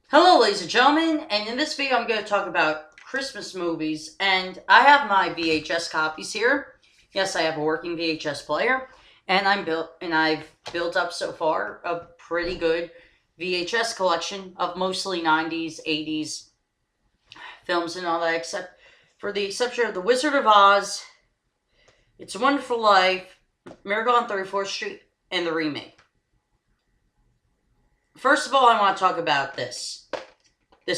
Hello, ladies and gentlemen, and in this video I'm going to talk about Christmas movies, and I have my VHS copies here. Yes, I have a working VHS player, and I've built up so far a pretty good VHS collection of mostly 90s, 80s films and all that, except for the exception of The Wizard of Oz, It's a Wonderful Life, Miracle on 34th Street, and the remake. First of all, I want to talk about this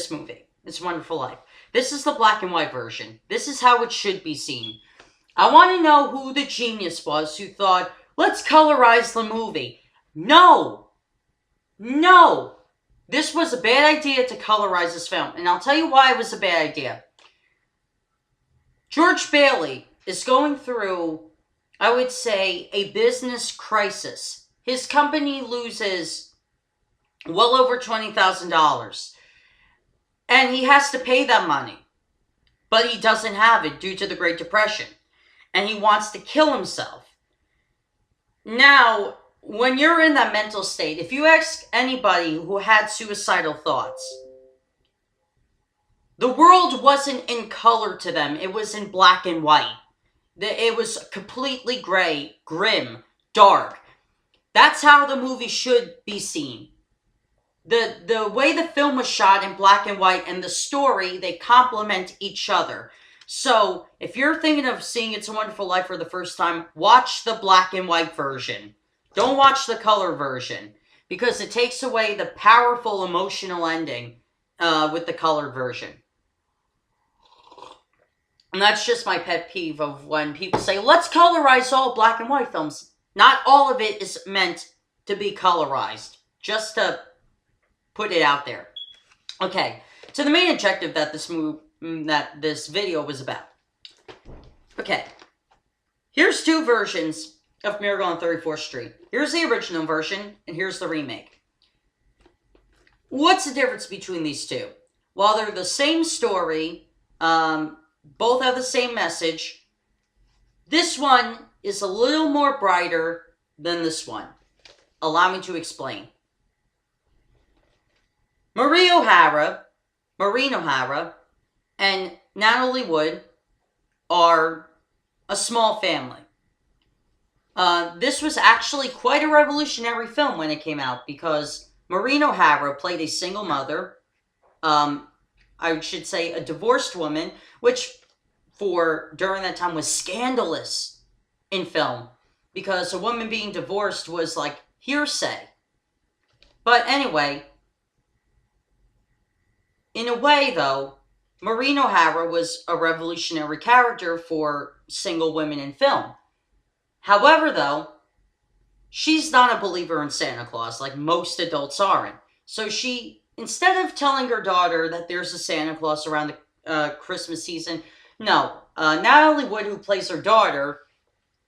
movie. It's a Wonderful Life. This is the black and white version. This is how it should be seen. I want to know who the genius was who thought, let's colorize the movie. No! No! This was a bad idea to colorize this film, and I'll tell you why it was a bad idea. George Bailey is going through, I would say, a business crisis. His company loses well over $20,000. And he has to pay that money. But he doesn't have it due to the Great Depression. And he wants to kill himself. Now, when you're in that mental state, if you ask anybody who had suicidal thoughts, the world wasn't in color to them. It was in black and white. It was completely gray, grim, dark. That's how the movie should be seen. The way the film was shot in black and white and the story, they complement each other. So, if you're thinking of seeing It's a Wonderful Life for the first time, watch the black and white version. Don't watch the color version, because it takes away the powerful emotional ending with the colored version. And that's just my pet peeve of when people say, let's colorize all black and white films. Not all of it is meant to be colorized. Just to put it out there. Okay, so the main objective that this video was about. Okay, here's two versions of Miracle on 34th Street. Here's the original version, and here's the remake. What's the difference between these two? While they're the same story, both have the same message, this one is a little more brighter than this one. Allow me to explain. Maureen O'Hara, and Natalie Wood are a small family. This was actually quite a revolutionary film when it came out, because Maureen O'Hara played a single mother, I should say a divorced woman, which during that time was scandalous in film, because a woman being divorced was like hearsay. But anyway, in a way, though, Maureen O'Hara was a revolutionary character for single women in film. However, though, she's not a believer in Santa Claus like most adults aren't. So she, instead of telling her daughter that there's a Santa Claus around the Christmas season, no. Natalie Wood, who plays her daughter,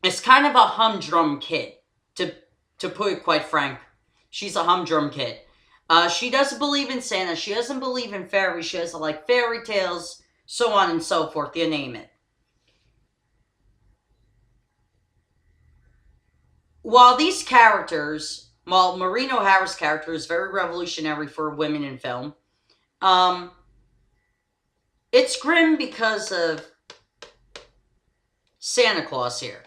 is kind of a humdrum kid, to put it quite frank. She's a humdrum kid. She doesn't believe in Santa. She doesn't believe in fairies. She doesn't like fairy tales, so on and so forth. You name it. While Maureen O'Hara's character is very revolutionary for women in film, it's grim because of Santa Claus here.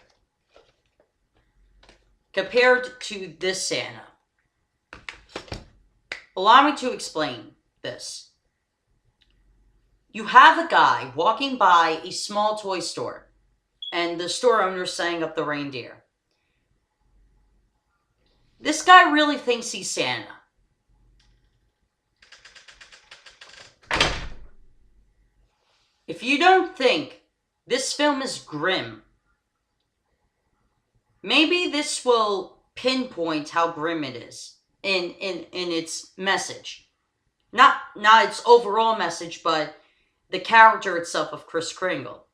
Compared to this Santa. Allow me to explain this. You have a guy walking by a small toy store, and the store owner's setting up the reindeer. This guy really thinks he's Santa. If you don't think this film is grim, maybe this will pinpoint how grim it is in its message. Not its overall message, but the character itself of Kris Kringle.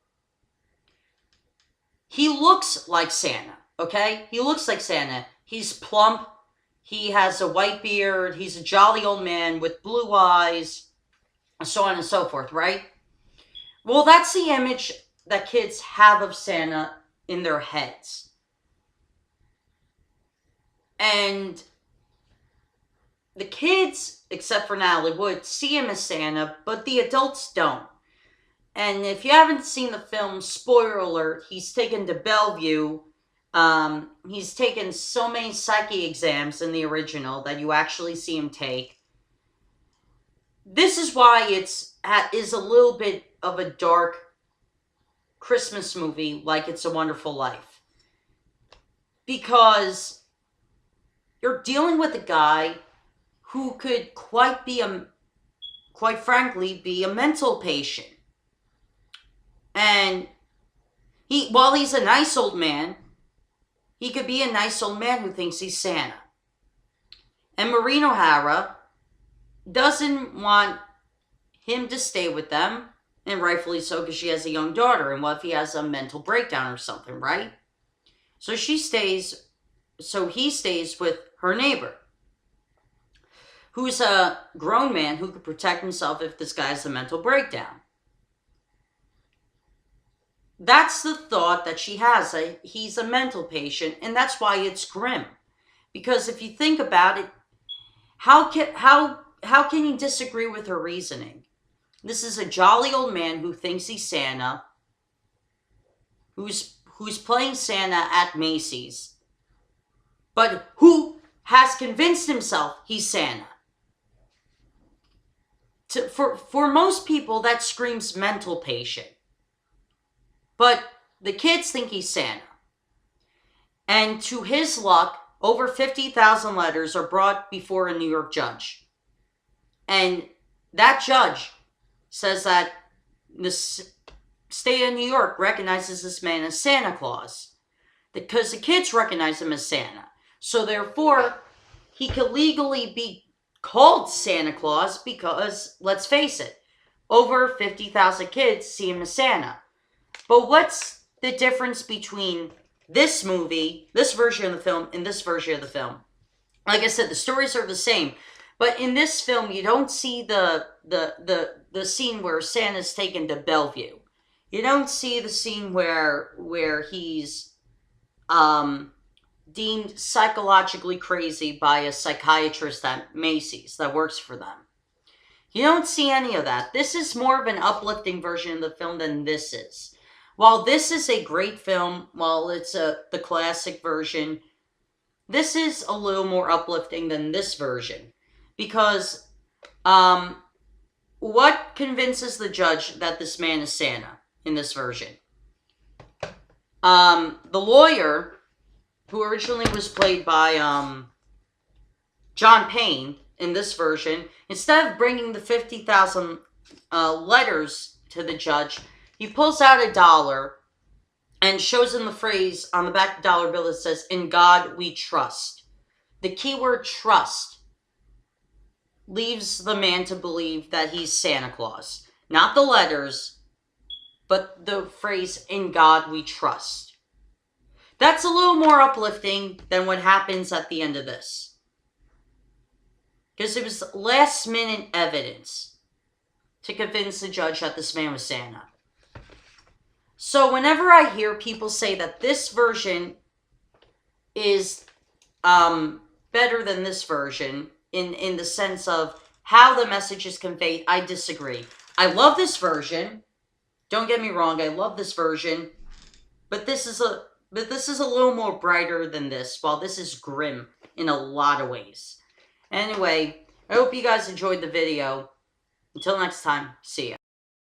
He looks like Santa, okay? He looks like Santa. He's plump. He has a white beard. He's a jolly old man with blue eyes, and so on and so forth, right? Well, that's the image that kids have of Santa in their heads. And the kids, except for Natalie Wood, see him as Santa, but the adults don't. And if you haven't seen the film, spoiler alert, he's taken to Bellevue. He's taken so many psyche exams in the original that you actually see him take. This is why is a little bit of a dark Christmas movie, like It's a Wonderful Life. Because you're dealing with a guy who could quite frankly, be a mental patient. And while he's a nice old man, he could be a nice old man who thinks he's Santa. And Maureen O'Hara doesn't want him to stay with them, and rightfully so, because she has a young daughter, and what if he has a mental breakdown or something, right? So he stays with her neighbor, who's a grown man who could protect himself if this guy has a mental breakdown. That's the thought that she has. He's a mental patient, and that's why it's grim. Because if you think about it, how can you disagree with her reasoning? This is a jolly old man who thinks he's Santa, who's playing Santa at Macy's, but who has convinced himself he's Santa. For most people, that screams mental patient. But the kids think he's Santa. And to his luck, over 50,000 letters are brought before a New York judge. And that judge says that the state of New York recognizes this man as Santa Claus. Because the kids recognize him as Santa. So therefore, he could legally be called Santa Claus because, let's face it, over 50,000 kids see him as Santa. But what's the difference between this movie, this version of the film, and this version of the film? Like I said, the stories are the same. But in this film, you don't see the scene where Santa's taken to Bellevue. You don't see the scene where he's deemed psychologically crazy by a psychiatrist at Macy's that works for them. You don't see any of that. This is more of an uplifting version of the film than this is. While this is a great film, while it's the classic version, this is a little more uplifting than this version. Because what convinces the judge that this man is Santa in this version? The lawyer, who originally was played by John Payne in this version, instead of bringing the 50,000 letters to the judge, he pulls out $1 and shows him the phrase on the back of the dollar bill that says, "In God we trust." The keyword trust leaves the man to believe that he's Santa Claus. Not the letters, but the phrase, "In God we trust." That's a little more uplifting than what happens at the end of this. Because it was last minute evidence to convince the judge that this man was Santa. So whenever I hear people say that this version is better than this version, in the sense of how the message is conveyed, I disagree. I love this version. Don't get me wrong, I love this version. But this is a little more brighter than this, while this is grim in a lot of ways. Anyway, I hope you guys enjoyed the video. Until next time, see ya.